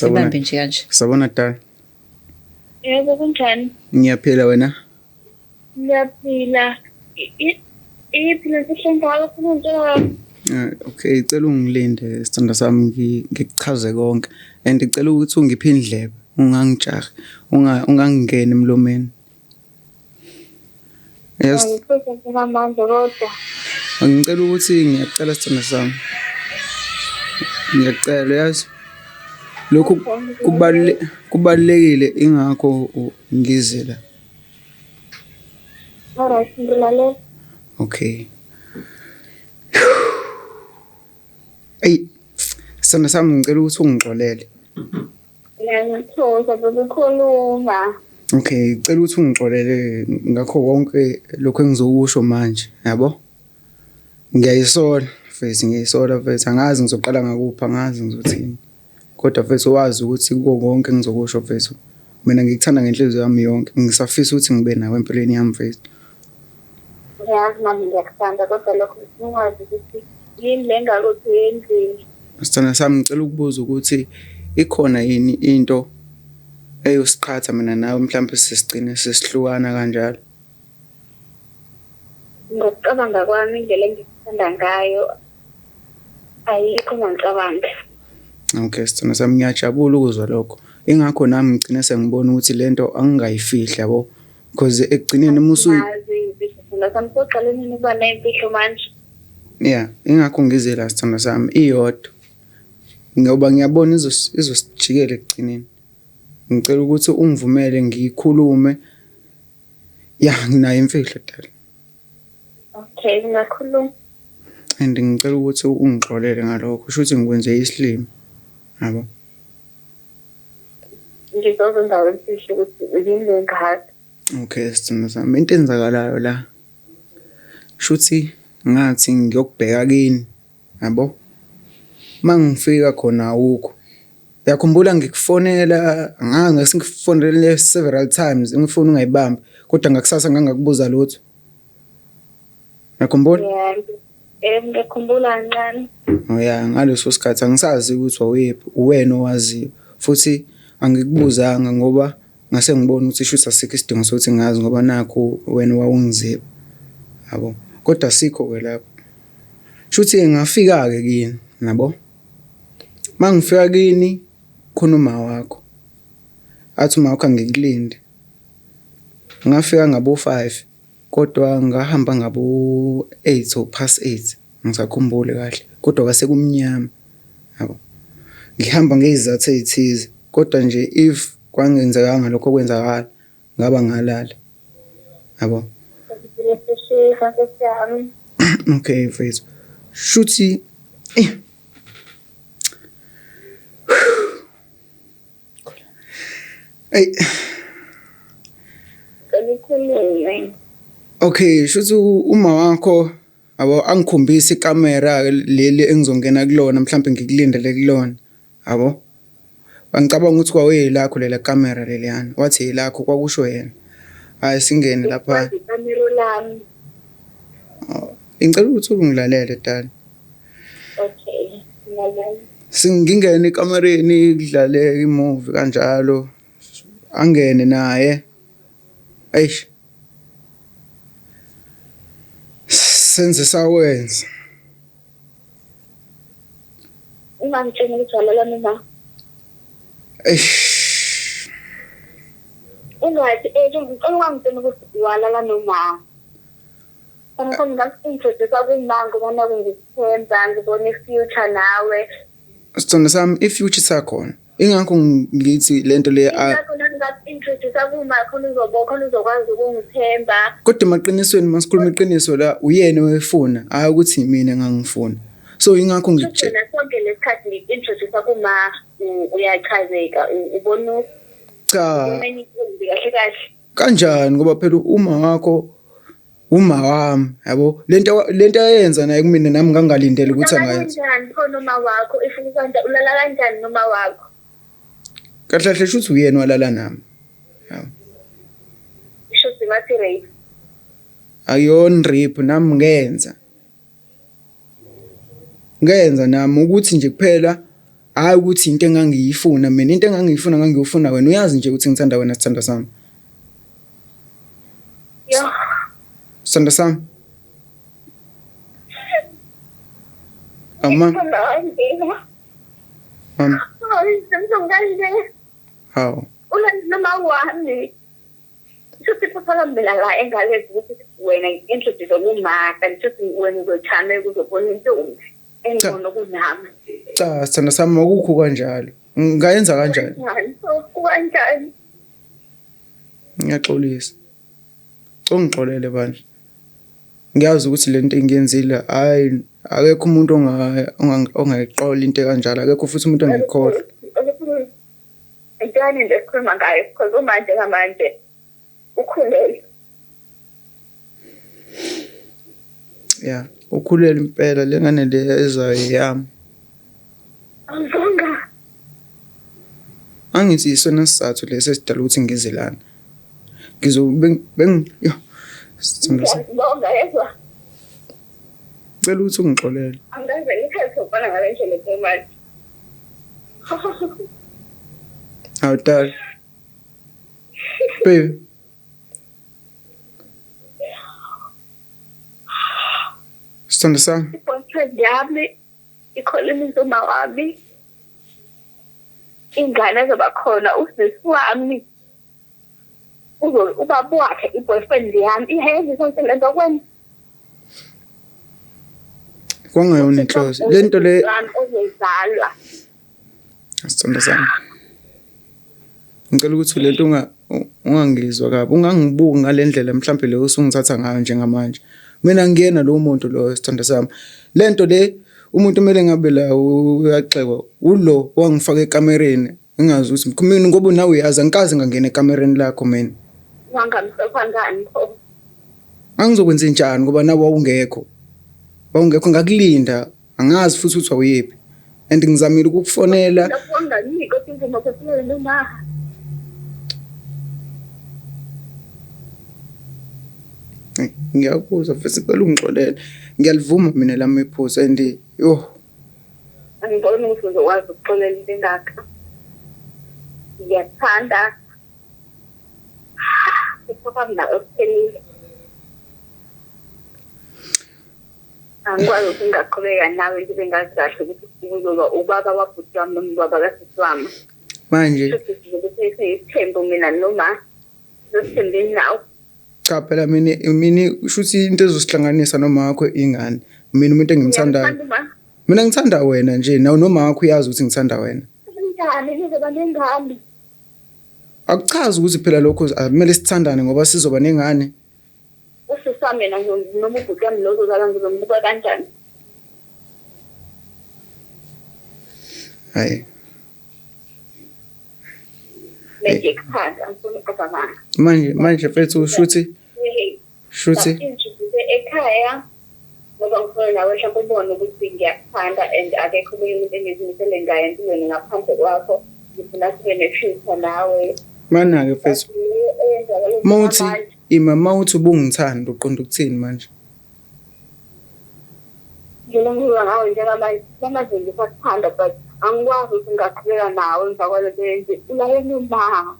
Ibambe nje kanje. Sabona Dala. Yebo kunjani? Ngiyaphila wena? Ngiyaphila. Iphila sihlenga ukufuna Okay, cela ungilinde sithanda sami ngikuchaze konke and ngicela ukuthi ungiphe indlebe ungangijahi ungangingeni emlomeni. Yes. ngiphuza amandla kodwa. Ngicela ukuthi ngiyacela sithanda sami. Ngiyacela yazi. Lokhu kubalekile ingakho ngizela. Alright, ngilale. Okay. Ey, sithanda sami ngicela ukuthi ungixolele. Ngiyangithoza ukukhuluma. Okay, ngicela ukuthi ungixolele ngakho konke lokho engizokusho manje, yabo? Ngiyayisola, mfethu, ngiyayisola mfethu. Angazi ngizoqala ngakuphi, angazi ngizothini. Kodwa mfethu wazi ukuthi kuko konke engizokusho mfethu. Mina ngikuthanda ngenhliziyo yami yonke. Ngisafisa ukuthi ngibe nawe empilweni yami mfethu. Yazi nami ngiyakuthanda kodwa lokho ngikwazi ukuthi yini le ngalothi yendlini. Sithanda sami ngicela ukubuza ukuthi ikhona yini into eyosiqhatha mina nawe mhlawumbe sisigcine sesihlukana kanjalo. Ngokucabanga kwami indlela engikuthanda ngayo ayikho ngicabanga. Okay, sithanda sami ngiyajabula ukuzwa lokho. Ingakho nami ngicine sengibona ukuthi lento angingayifihli yabo because ekugcineni samsoqaleni ukuba nempilo manje. Yeah, ingakho ngizela sithanda sami iyodwa. Ngoba ngiyabona izosijikela ekugcineni. Ngicela ukuthi ungivumele ngikhulume. Yeah, nginayo imfihlo Dala. Okay, ngiyakhuluma. And ngicela ukuthi ungixolele ngalokho. Kusho ukuthi ngikwenze isilimo. Yabo. Ngizokwenza imfihlo ukuthi yini ngathi. Okay, sithanda sami into enzakalayo la. Shuthi ngathi ngiyokubheka kini, yabo? Mangifika khona awukho. Yakhumbula ngikufonela, ngikufonele several times, ngifuna ungayibambi, kodwa ngakusasa ngangakubuza lutho. Yakhumbula? Yeah, ngikhumbula kancane. Oh yeah, ngaleso sikhathi angisazi ukuthi wawephi, uwena owaziyo. Futhi angikubuzanga ngoba ngase ngibona ukuthi shuthi asikho isidingo sokuthi ngazi ngoba nakho wena wawungiziba. Yabo? Kodwa sikho ke lapho. Shuthi ngafika ke kini, nabo? Mangifika kini khona uma wakho. Athi uma wakho ngikulinde. Ngafika ngabo 5 kodwa ngahamba ngabo 8 or past 8. Ngisakhumbule kahle. Kodwa kwase kumnyama. Yabo? Ngihamba ngezizathu ezithize kodwa nje if kwangenzekanga lokho kwenzakala ngaba ngalala. Yabo? Okay, mfethu. Shuthi Hey. Okay, shuthi uma wakho abo angikhombisa ikamera leli engizongena kulona mhlawumbe ngikulindele kulona. Yabo? Angicabanga ukuthi kwaweyilakho lela kamera leliyana. Wathi yilakho kwakusho yena. Hayi singene lapha. Ikamera lami. Ngicela ukuthi ungilalele Dala. Okay, ngiyalalela. Singingena ekamereni kudlale imovie kanjalo. Angene naye. Eish. Senze sawenza. Ungangitshela ukuthi walala mina. Eish. Ungathi ungangitshela ukuthi walala noma. Ngikho ngasintroduce kumanga ubona ngizithemba ngibona ifuture nawe. Sithanda sami ifuture sakhona. Ingakho ngithi lento le Ngakho introduce kuma khona uzokwazi ukungithemba. Kodwa maqinisweni masikhuluma iqiniso la uyena wefuna hayi ukuthi mina ngangifuna. So ingakho ngitshela sonke lesikhathi ngi-introduce kuma uyachazeka ubona cha kahle kahle. kanjani ngoba phela uma wami yabo lento ayenza naye kumina nami ngangalindele ukuthi angayenza. Kanjani khona uma wakho ifuna ulala kanjani noma wakho? Kahle kahle shuthi uyena walala nami. Yabo. Shuthi ngathi rape. Ayon rape nami ngenza nami ukuthi nje kuphela hayi ukuthi into engangiyifuna mina, into engangiyifuna ngangiyofuna wena, uyazi nje ukuthi ngithanda wena sithanda sami. Ya. Sithanda sami. Ama. Hawu. Noma wami. Shuthi kuphela mina la engale ukuthi wena introduce umaka, ngithi wena uzothanda ukuzobona intombi engcono kunami. Cha, sithanda sami akukho kanjalo. Ngayenza kanjani? Kanjani? Ngiyaxolisa. Ungixolele bandla. Ngiyazi ukuthi lento engiyenzile hayi akekho umuntu ongayiqola into kanjalo, akekho futhi umuntu ongayikhohlwa. Intani nje sikhuluma ngayo because manje ngamanje ukhulele. Yeah, ukhulele impela lengane le ezayo yami. Angizonga. Angithi isona sizathu lesi sidala ukuthi ngizelana. Sithanda sami. Ngizonga yezwa. Cela ukuthi ungixolele. Angaze ngithethe ukubona ngale ndlelalemali. Awudala. Baby. Sithanda sami. Boyfriend yami ikholini nzoma wami. Ingane ezoba khona usisi wami. Ubaba wakhe i-boyfriend yami ihenze sonke lento kwenza. Kwangayona inhloso. Lento le ozozalwa. Sithanda sami. Ngicela ukuthi lento ungangizwa kabi, ungangibuki ngalendlela mhlawumbe le usungithatha ngayo njengamanje. Mina ngiyena lo muntu lo sithanda sami. Lento le umuntu kumele ngabe la uyaxekwa ulo wangifaka ekamereni, engazi ukuthi mina ngoba nawe uyazi angikaze ngangena ekamereni lakho mina. Wangamsefa ngani pho? Angizokwenza njani ngoba nawe wawungekho. Wawungekho ngakulinda, angazi futhi ukuthi awuyephi. And ngizamile ukukufonela. Ngiyabonga kodwa indlela yokuphila noma. Ngiyakuzwa futhi cela ungixolele. Ngiyalivuma mina lami iphuzu and angiboni ukuthi uzokwazi ukuxolela into engaka. Ngiyathanda. Kuphoqa mina okuphelile. Angikwazi ukuthi ngingaqhubeka nawe nje bengazi kahle ukuthi uzoba ubaba wabhuti wami noma ubaba kasisi wami. manje Isithembu mina noma sithembeni nawe. cha phela mina ushuthi into ezosihlanganisa noma wakho ingane. Mina umuntu engimthandayo. Mina ngithanda wena nje nawe noma wakho uyazi ukuthi ngithanda wena. Ngani nizoba nengane? Akuchazi ukuthi phela lokho kumele sithandane ngoba sizoba nengane. Usisa mina noma ubhuti wami lozozala ngizombuka kanjani? Hayi. Ngiyekuthanda ngifuna ukuqhubeka Manje mfethu ushuthi ekhaya ngoba ngifuna nawe mhlawumbe ubone ukuthi ngiyakuthanda and akekho umuntu engizimisele ngayo empilweni ngaphandle kwakho. Ngifuna sibe ne-future nawe. Mana-ke mfethu mawuthi ubungithanda uqonda ukuthini manje? Ngilongiwa ngawe njengamanje manje ngisakuthanda but angikwazi ukuthi ngingaqhubeka nawe emva kwalento yenze ulayeni uma.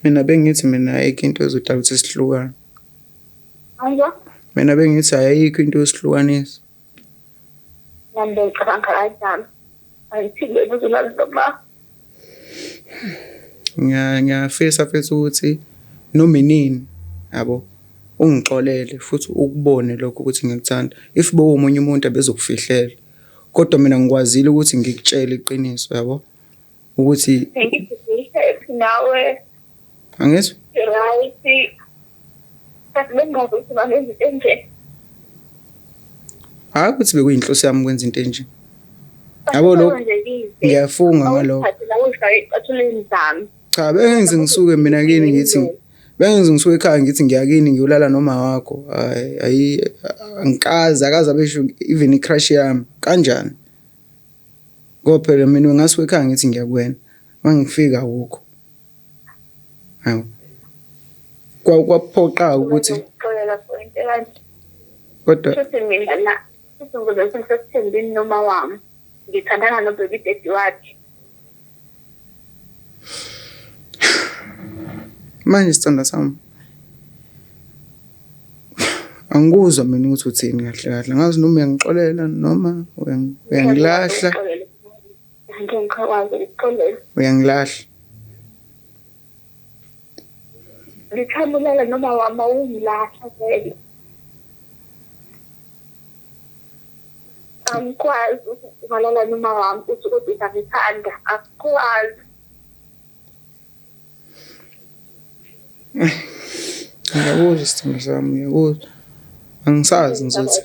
Mina bengithi mina ayikho into ezodala ukuthi sihlukane. Anja? Mina bengithi ayikho into esihlukanisa. Nami ngicabanga kanjani. Ayithile buzulala noma. Ngiyafisa mfethu ukuthi noma inini yabo ungixolele futhi ukubone lokho ukuthi ngikuthanda. If bowo umunye umuntu abezokufihlela kodwa mina ngikwazile ukuthi ngikutshele iqiniso yabo ukuthi ngikufihle nawe angizwa right bengazi ukuthi bangenza into enje. Hayi ukuthi bekuyinhloso yami ukwenza into enje. Yabo lokho ngiyafunga ngalokho. Cha bengenze ngisuke mina kini ngithi bengenze ngisuke ekhaya ngithi ngiyakini ngiyolala noma wakho. Hayi angikazi akaza besho even icrush yami kanjani. Ngoba phela mina ngasuke ekhaya ngithi ngiyakwena mangifika ukho. Hayi. Kwaphoqa ukuthi Ngixolela for into kanje. kodwa Futhi mina Isizungulo sengisesithembini noma wami. Ngithandana no-baby daddy wakhe. Manje sithanda sami. Angikuzwa mina ukuthi uthini kahle kahle. Ngazi noma uyangixolela noma uyangilahla. Ngiyakwazi ukuxolela. Uyangilahla. Ngithamulela noma wama ungilahla vele. Angikwazi ukungalala noma wami uthi kodwa ngithanda. Akukwazi. Ngiyakuzwa sithanda sami, ngiyakuzwa. Angisazi ngizothi.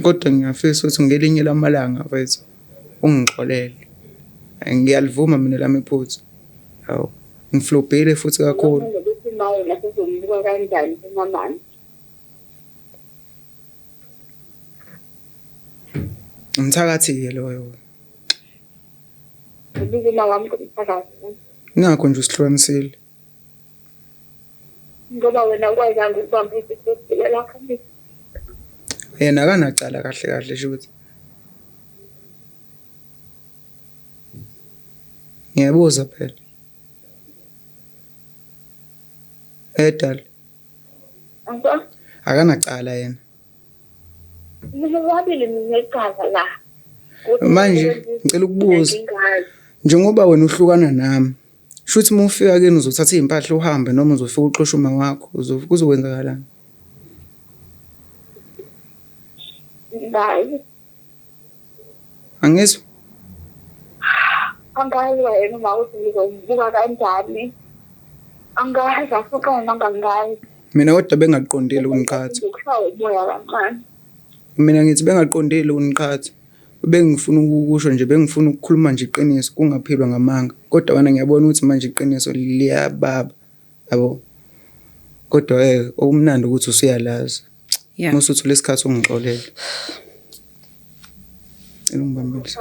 Kodwa ngiyafisa ukuthi ngelinye lamalanga mfethu ungixolele. Ngiyalivuma mina lami iphutha. Hawu, ngiflobhile futhi kakhulu. Ukuthi nawe nasizombuka kanjani emamani. Umthakathi-ke loyo. Ubizima wami kumthakathi. Ngakho nje usihlukanisile. Ngoba wena ukwazanga ukubamba isifo lakho. Yena akanacala kahle kahle nje ukuthi. Ngiyabuza phela. Edal. Angwa? Akanacala yena. Mina wabili ngecala la. Manje ngicela ukubuza. Njengoba wena uhlukana nami, shuthi uma ufika kini uzothatha izimpahla uhambe noma uzofika uxosha uma wakho, kuzokwenzakalani? Hayi. Angizwa? Angazi wena uma uthi ngizombuka kanjani. Angazi asuka nangangazi. Mina kodwa bengaqondile uniqhatha. Ngikushaya umoya kancane. Mina ngithi bengaqondile uniqhatha. Bengifuna ukusho nje bengifuna ukukhuluma nje iqiniso kungaphilwa ngamanga. Kodwa wena ngiyabona ukuthi manje iqiniso liyababa. Yabo. Kodwa okumnandi ukuthi usuyalazi. Yeah. Musuthi lesikhathi ungixolele. Ngibambelisa.